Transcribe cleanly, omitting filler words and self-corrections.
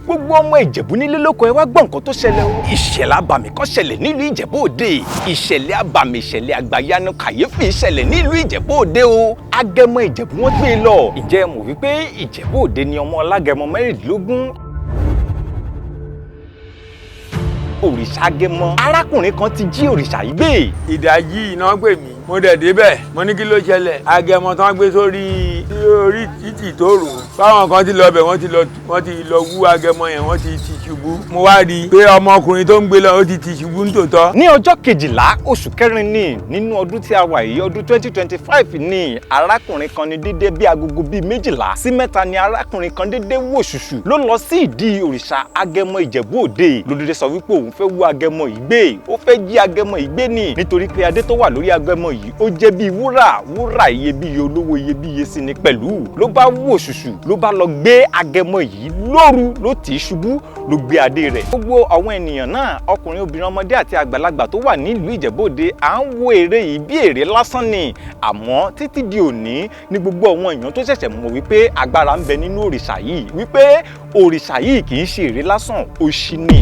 gbogbo ọmọ Ìjẹ̀bú nílé lóko ẹ wá gbọ́ nǹkan tó ṣẹlẹ̀ o. ìṣẹ̀lẹ̀ abàmì kan ṣẹlẹ̀ nílùú Ìjẹ̀bú Òde. ìṣẹ̀lẹ̀ abàmì ìṣẹ̀lẹ̀ àgbàyanu kàyéfì ṣẹlẹ̀ nílùú Ìjẹ̀bú Òde o. Agẹmọ Ìjẹ̀bú wọ́n gbé e lọ. ǹjẹ́ ẹ mọ̀ wípé Ìjẹ̀bú Òde ni ọmọ alágẹmọ mẹ́rìndínlógún. òrìṣà Agẹmọ, arákùnrin kan ti jí òrìṣà yìí gbé. ìdájí iná gbè mí mo dẹ̀ débẹ̀ mo ní kí ló ṣẹlẹ̀. Agẹmọ tán gbé sórí títì tó rò báwọn kan ti lọ bẹ̀ wọ́n ti lọ wú Agẹmọ yẹn wọ́n ti ṣubú. mo wá rí i pé ọmọkùnrin tó ń gbé lọ ó ti ṣubú nítòótọ́. ní ọjọ́ 12 oṣù kẹrin ní nínú ọdún tí a wà yìí ọdún 2025 ní arákùnrin kan ní dédé bí agogo bíi 12 sí 3 ní arákùnrin kan dédé wò ṣùṣù ló lọ sí ìdí òrìṣà Agẹmọ Ìjẹ̀bú Òde ló dédé sọ wípé òun fẹ́ wú Agẹmọ yìí gbé, ó fẹ́ jí Agẹmọ yìí gbé ní nítorí pé adé tó wà lórí Agẹmọ yìí ó jẹ́ bíi wúrà iyebíye olówó iyebíye sí ni pẹ̀lú. ló bá wò ṣùṣù ló bá lọ gbé Agẹmọ yìí lóru ló tì í ṣubú ló gbé adé rẹ̀. gbogbo àwọn ènìyàn náà ọkùnrin obìnrin ọmọdé àti àgbàlagbà tó wà nílùú Ìjẹ̀bú Òde à ń wo eré yìí bí èrè lásán ni àmọ́ títí di òní ní gbogbo àwọn èèyàn tó ṣẹ̀ṣẹ̀ mọ̀ wípé agbára ń bẹ nínú òrìṣà yìí wípé òrìṣà yìí kì í ṣe èrè lásán ó ṣí ni.